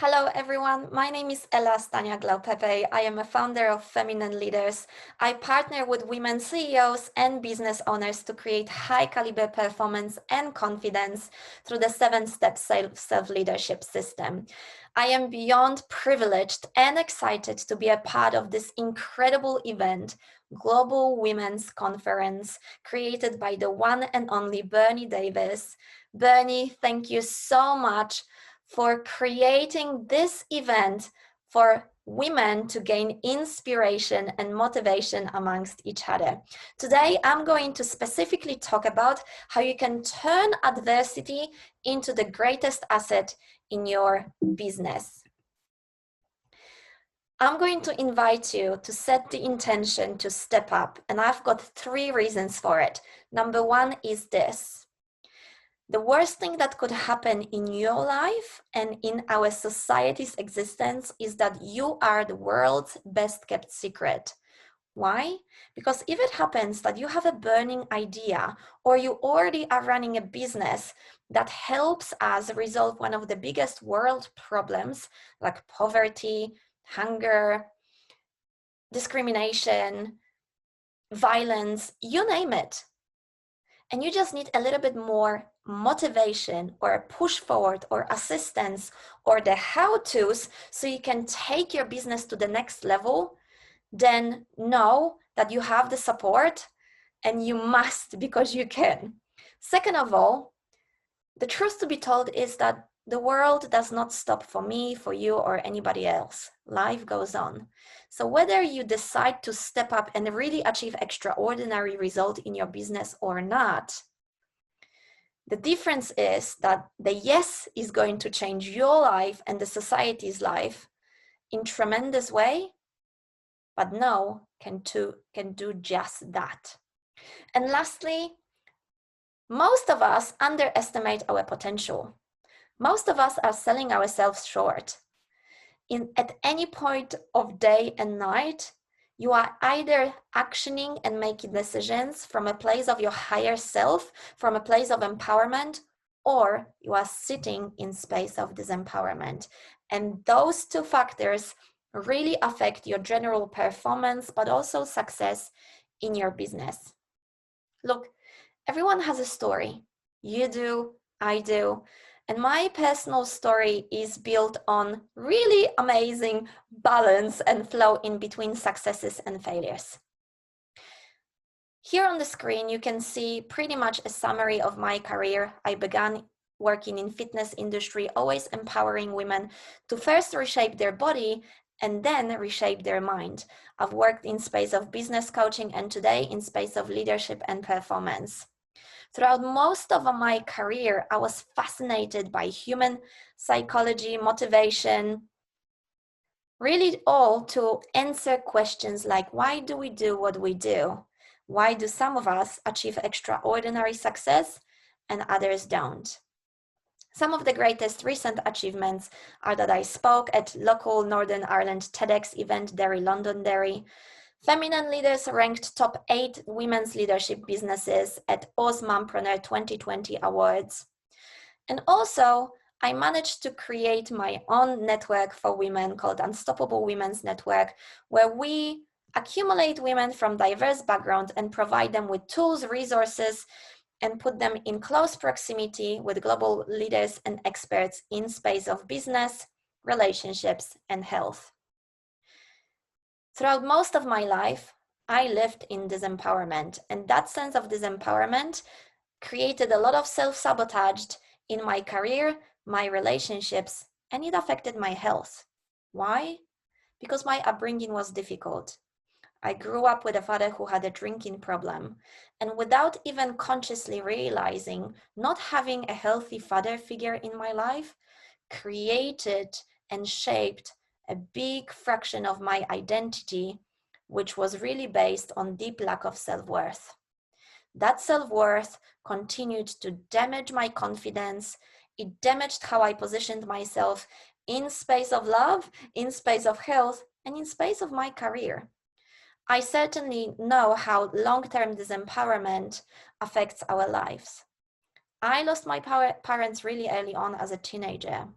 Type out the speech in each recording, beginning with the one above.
Hello everyone, my name is Elas, Leaupepe. I am a founder of Feminine Leaders. I partner with women CEOs and business owners to create high caliber performance and confidence through the 7-step self-leadership system. I am beyond privileged and excited to be a part of this incredible event, Global Women's Conference, created by the one and only Bernie Davies. Bernie, thank you so much for creating this event for women to gain inspiration and motivation amongst each other. Today, I'm going to specifically talk about how you can turn adversity into the greatest asset in your business. I'm going to invite you to set the intention to step up, and I've got 3 reasons for it. Number 1 is this. The worst thing that could happen in your life and in our society's existence is that you are the world's best kept secret. Why? Because if it happens that you have a burning idea or you already are running a business that helps us resolve one of the biggest world problems like poverty, hunger, discrimination, violence, you name it, and you just need a little bit more motivation or a push forward or assistance or the how-tos so you can take your business to the next level, then know that you have the support and you must, because you can. Second of all, the truth to be told is that the world does not stop for me, for you, or anybody else. Life goes on. So whether you decide to step up and really achieve extraordinary result in your business or not, the difference is that the yes is going to change your life and the society's life in tremendous way, but no can do just that. And lastly, most of us underestimate our potential. Most of us are selling ourselves short. At any point of day and night, you are either actioning and making decisions from a place of your higher self, from a place of empowerment, or you are sitting in space of disempowerment. And those 2 factors really affect your general performance, but also success in your business. Look, everyone has a story. You do, I do. And my personal story is built on really amazing balance and flow in between successes and failures. Here on the screen, you can see pretty much a summary of my career. I began working in fitness industry, always empowering women to first reshape their body and then reshape their mind. I've worked in space of business coaching and today in space of leadership and performance. Throughout most of my career, I was fascinated by human psychology, motivation, really all to answer questions like, why do we do what we do? Why do some of us achieve extraordinary success and others don't? Some of the greatest recent achievements are that I spoke at local Northern Ireland TEDx event, Derry, Londonderry. Feminine Leaders ranked top 8 women's leadership businesses at Oz Mompreneur 2020 Awards. And also, I managed to create my own network for women called Unstoppable Women's Network, where we accumulate women from diverse backgrounds and provide them with tools, resources, and put them in close proximity with global leaders and experts in space of business, relationships, and health. Throughout most of my life, I lived in disempowerment, and that sense of disempowerment created a lot of self-sabotage in my career, my relationships, and it affected my health. Why? Because my upbringing was difficult. I grew up with a father who had a drinking problem, and without even consciously realizing, not having a healthy father figure in my life created and shaped a big fraction of my identity, which was really based on deep lack of self-worth. That self-worth continued to damage my confidence. It damaged how I positioned myself in space of love, in space of health, and in space of my career. I certainly know how long-term disempowerment affects our lives. I lost my parents really early on as a teenager.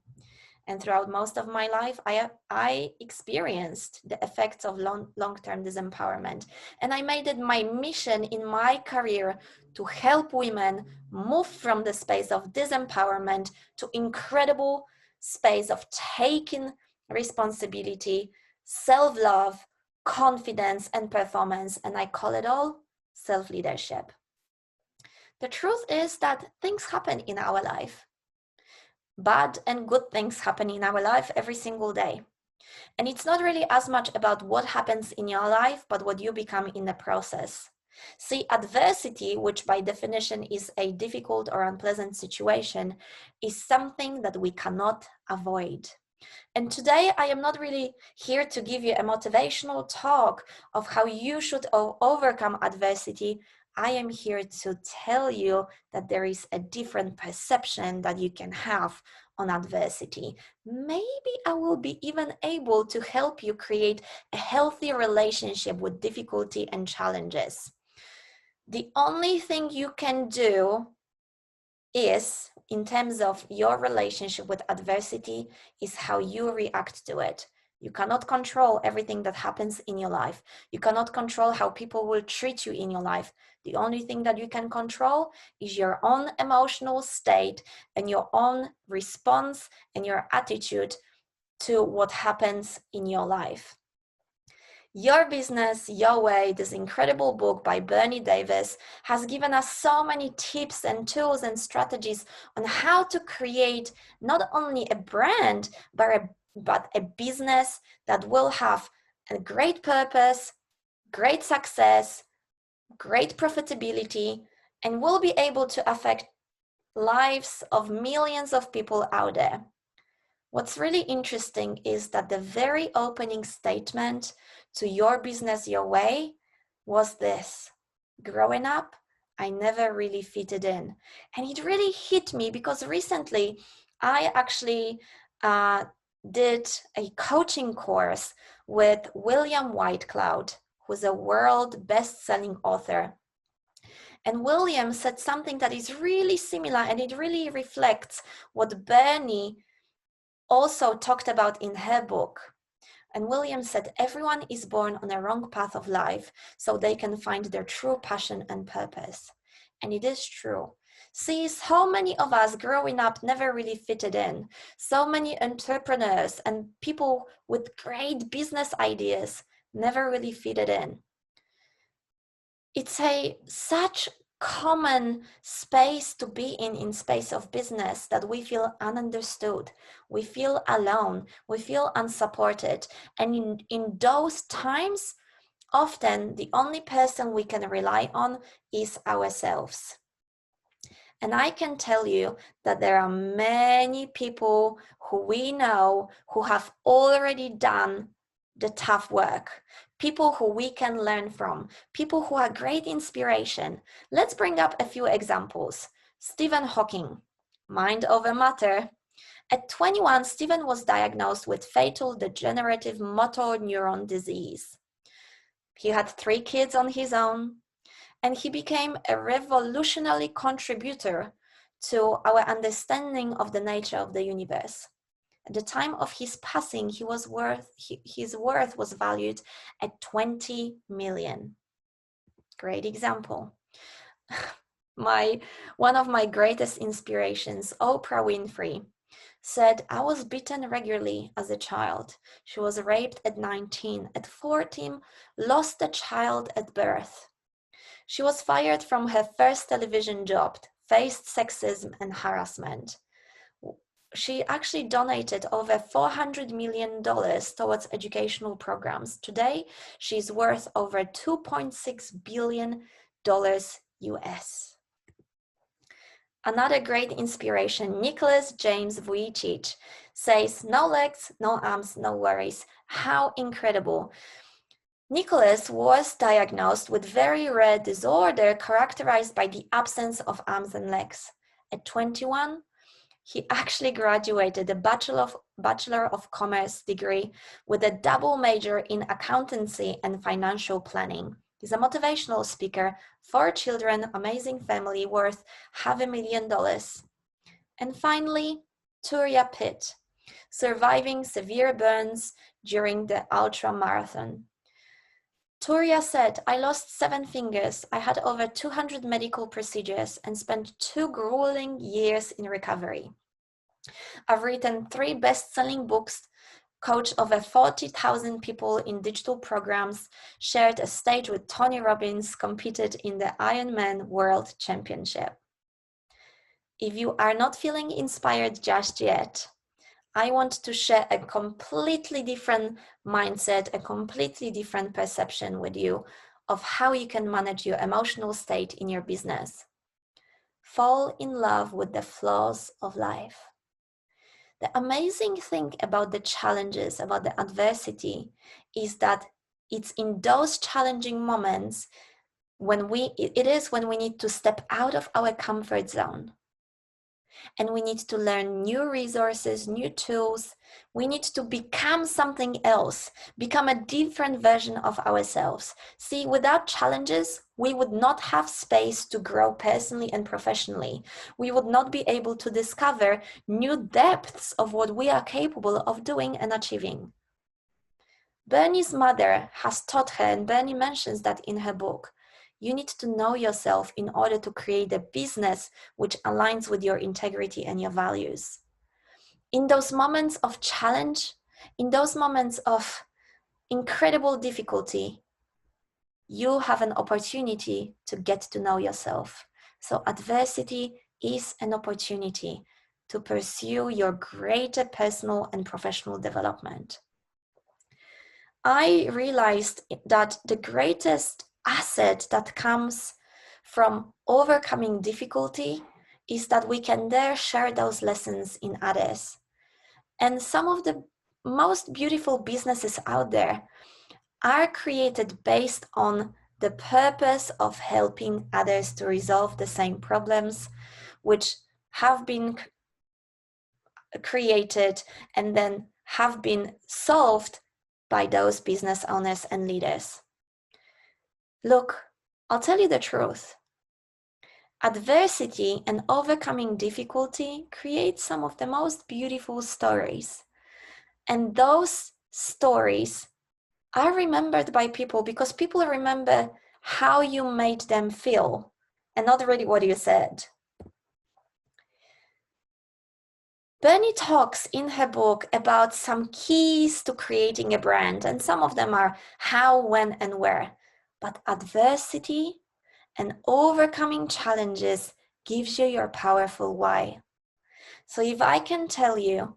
And throughout most of my life, I experienced the effects of long-term disempowerment. And I made it my mission in my career to help women move from the space of disempowerment to incredible space of taking responsibility, self-love, confidence, and performance. And I call it all self-leadership. The truth is that things happen in our life. Bad and good things happen in our life every single day. And it's not really as much about what happens in your life, but what you become in the process. See, adversity, which by definition is a difficult or unpleasant situation, is something that we cannot avoid. And today I am not really here to give you a motivational talk of how you should overcome adversity. I am here to tell you that there is a different perception that you can have on adversity. Maybe I will be even able to help you create a healthy relationship with difficulty and challenges. The only thing you can do is, in terms of your relationship with adversity, is how you react to it. You cannot control everything that happens in your life. You cannot control how people will treat you in your life. The only thing that you can control is your own emotional state and your own response and your attitude to what happens in your life. Your Business, Your Way, this incredible book by Davies, has given us so many tips and tools and strategies on how to create not only a brand, but a business that will have a great purpose, great success, great profitability, and will be able to affect lives of millions of people out there. What's really interesting is that the very opening statement to Your Business, Your Way was this: growing up, I never really fitted in. And it really hit me because recently I actually did a coaching course with William Whitecloud, who's a world best-selling author. And William said something that is really similar, and it really reflects what Bernie also talked about in her book. And William said, everyone is born on a wrong path of life so they can find their true passion and purpose. And it is true. See, so many of us growing up never really fitted in. So many entrepreneurs and people with great business ideas never really fitted in. It's such common space to be in space of business, that we feel ununderstood, we feel alone, we feel unsupported. And in those times, often the only person we can rely on is ourselves. And I can tell you that there are many people who we know who have already done the tough work, people who we can learn from, people who are great inspiration. Let's bring up a few examples. Stephen Hawking, mind over matter. At 21, Stephen was diagnosed with fatal degenerative motor neuron disease. He had 3 kids on his own, and he became a revolutionary contributor to our understanding of the nature of the universe. At the time of his passing, his worth was valued at 20 million. Great example. One of my greatest inspirations, Oprah Winfrey, said, I was beaten regularly as a child. She was raped at 19. At 14, lost a child at birth. She was fired from her first television job, faced sexism and harassment. She actually donated over $400 million towards educational programs. Today, she's worth over $2.6 billion US. Another great inspiration, Nicholas James Vuic, says, no legs, no arms, no worries. How incredible. Nicholas was diagnosed with very rare disorder characterized by the absence of arms and legs. At 21, he actually graduated a Bachelor of Commerce degree with a double major in accountancy and financial planning. He's a motivational speaker, 4 children, amazing family, worth $500,000. And finally, Toria Pitt. surviving severe burns during the ultra marathon. Toria said, I lost 7 fingers, I had over 200 medical procedures and spent 2 grueling years in recovery. I've written 3 best-selling books, coached over 40,000 people in digital programs, shared a stage with Tony Robbins, competed in the Ironman World Championship. If you are not feeling inspired just yet, I want to share a completely different mindset, a completely different perception with you of how you can manage your emotional state in your business. Fall in love with the flaws of life. The amazing thing about the challenges, about the adversity, is that it's in those challenging moments when we need to step out of our comfort zone. And we need to learn new resources, new tools. We need to become something else, become a different version of ourselves. See, without challenges, we would not have space to grow personally and professionally. We would not be able to discover new depths of what we are capable of doing and achieving. Bernie's mother has taught her, and Bernie mentions that in her book, you need to know yourself in order to create a business which aligns with your integrity and your values. In those moments of challenge, in those moments of incredible difficulty, you have an opportunity to get to know yourself. So adversity is an opportunity to pursue your greater personal and professional development. I realized that the greatest asset that comes from overcoming difficulty is that we can there share those lessons in others. And some of the most beautiful businesses out there are created based on the purpose of helping others to resolve the same problems which have been created and then have been solved by those business owners and leaders. Look, I'll tell you the truth. Adversity and overcoming difficulty create some of the most beautiful stories. And those stories are remembered by people because people remember how you made them feel and not really what you said. Bernie talks in her book about some keys to creating a brand, and some of them are how, when, and where. But adversity and overcoming challenges gives you your powerful why. So if I can tell you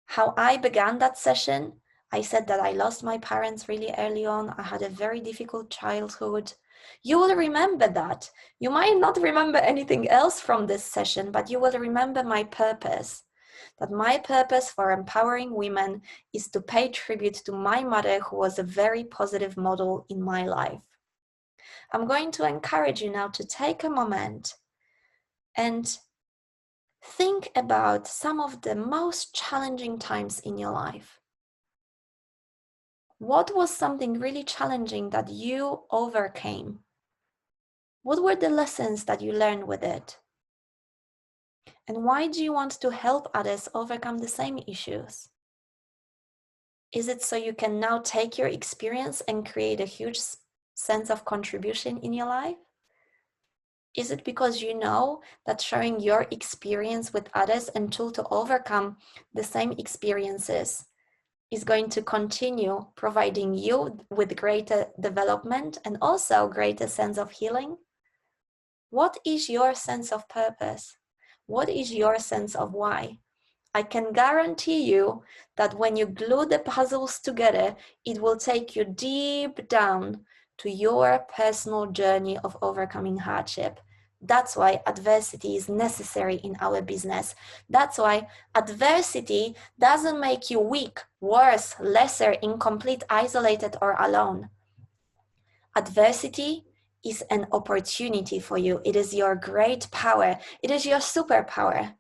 how I began that session, I said that I lost my parents really early on. I had a very difficult childhood. You will remember that. You might not remember anything else from this session, but you will remember my purpose. That my purpose for empowering women is to pay tribute to my mother, who was a very positive model in my life. I'm going to encourage you now to take a moment and think about some of the most challenging times in your life. What was something really challenging that you overcame? What were the lessons that you learned with it? And why do you want to help others overcome the same issues? Is it so you can now take your experience and create a huge sense of contribution in your life? Is it because you know that sharing your experience with others and tool to overcome the same experiences is going to continue providing you with greater development and also greater sense of healing? What is your sense of purpose? What is your sense of why? I can guarantee you that when you glue the puzzles together, it will take you deep down to your personal journey of overcoming hardship. That's why adversity is necessary in our business. That's why adversity doesn't make you weak, worse, lesser, incomplete, isolated, or alone. Adversity is an opportunity for you. It is your great power. It is your superpower.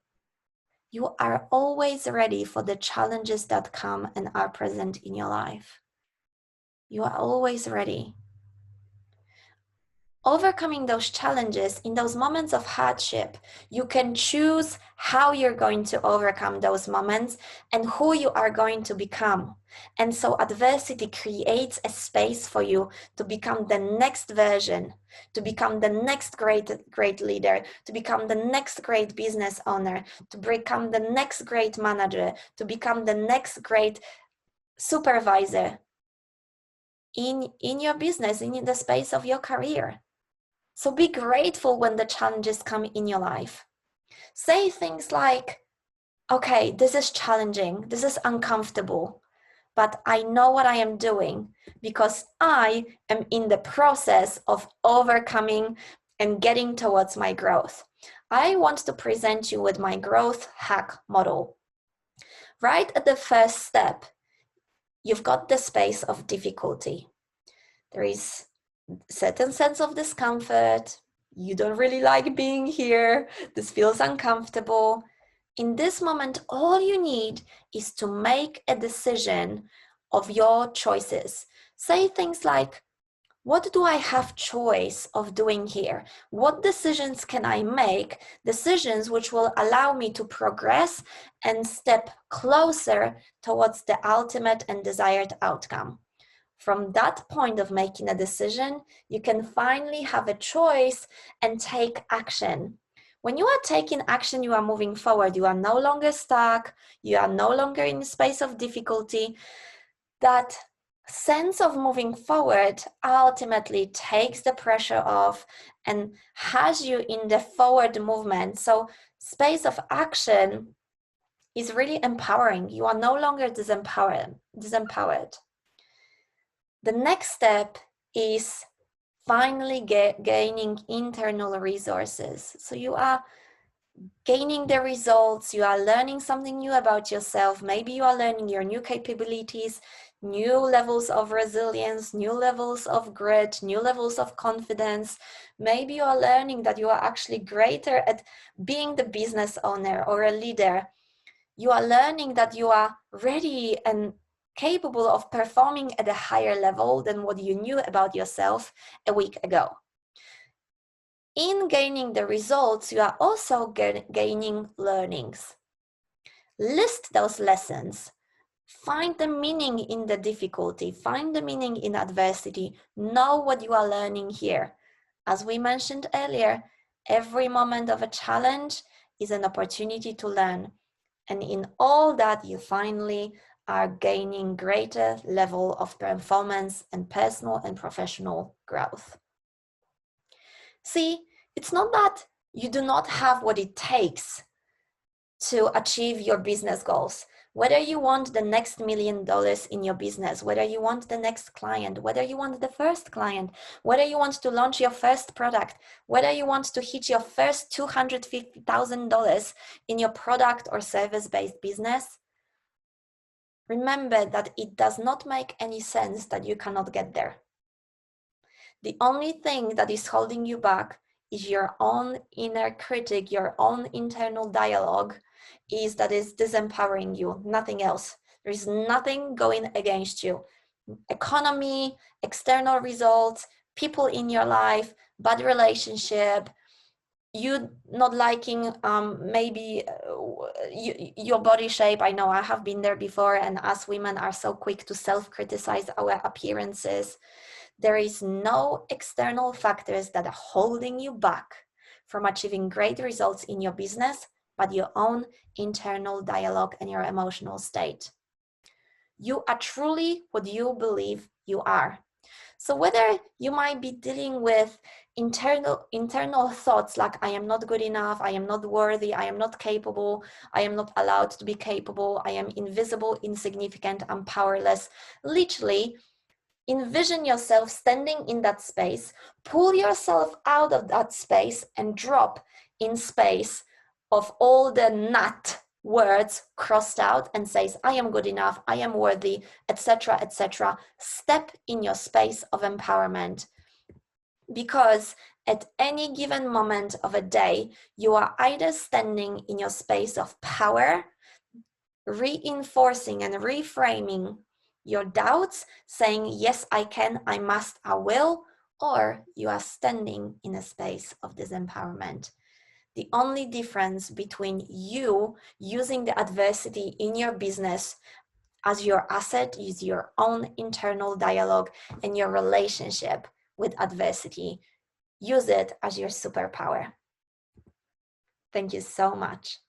You are always ready for the challenges that come and are present in your life. You are always ready. overcoming those challenges in those moments of hardship, you can choose how you're going to overcome those moments and who you are going to become. And so adversity creates a space for you to become the next version, to become the next great leader, to become the next great business owner, to become the next great manager, to become the next great supervisor in your business, in the space of your career. So be grateful when the challenges come in your life. Say things like, okay, this is challenging, this is uncomfortable, but I know what I am doing because I am in the process of overcoming and getting towards my growth. I want to present you with my growth hack model. Right at the first step, you've got the space of difficulty. There is certain sense of discomfort. You don't really like being here. This feels uncomfortable. In this moment, all you need is to make a decision of your choices. Say things like, what do I have choice of doing here? What decisions can I make? Decisions which will allow me to progress and step closer towards the ultimate and desired outcome. From that point of making a decision, you can finally have a choice and take action. When you are taking action, you are moving forward. You are no longer stuck. You are no longer in a space of difficulty. That sense of moving forward ultimately takes the pressure off and has you in the forward movement. So space of action is really empowering. You are no longer disempowered. The next step is finally gaining internal resources. So you are gaining the results, you are learning something new about yourself. Maybe you are learning your new capabilities, new levels of resilience, new levels of grit, new levels of confidence. Maybe you are learning that you are actually greater at being the business owner or a leader. You are learning that you are ready and capable of performing at a higher level than what you knew about yourself a week ago. In gaining the results, you are also gaining learnings. List those lessons. Find the meaning in the difficulty. Find the meaning in adversity. Know what you are learning here. As we mentioned earlier, every moment of a challenge is an opportunity to learn. And in all that, you finally are gaining greater level of performance and personal and professional growth. See, it's not that you do not have what it takes to achieve your business goals. Whether you want the next $1 million in your business, whether you want the next client, whether you want the first client, whether you want to launch your first product, whether you want to hit your first $250,000 in your product or service-based business, remember that it does not make any sense that you cannot get there. The only thing that is holding you back is your own inner critic, your own internal dialogue is disempowering you, nothing else. There is nothing going against you. Economy, external results, people in your life, bad relationship, you not liking maybe your body shape. I know I have been there before, and us women are so quick to self-criticize our appearances. There is no external factors that are holding you back from achieving great results in your business, but your own internal dialogue and your emotional state. You are truly what you believe you are. So whether you might be dealing with internal thoughts like I am not good enough, I am not worthy, I am not capable, I am not allowed to be capable, I am invisible, insignificant, I'm powerless. Literally, envision yourself standing in that space, pull yourself out of that space and drop in space of all the not words crossed out and says, I am good enough, I am worthy, etc., etc. Step in your space of empowerment, because at any given moment of a day, you are either standing in your space of power, reinforcing and reframing your doubts, saying, yes, I can, I must, I will, or you are standing in a space of disempowerment. The only difference between you using the adversity in your business as your asset is your own internal dialogue and your relationship with adversity. Use it as your superpower. Thank you so much.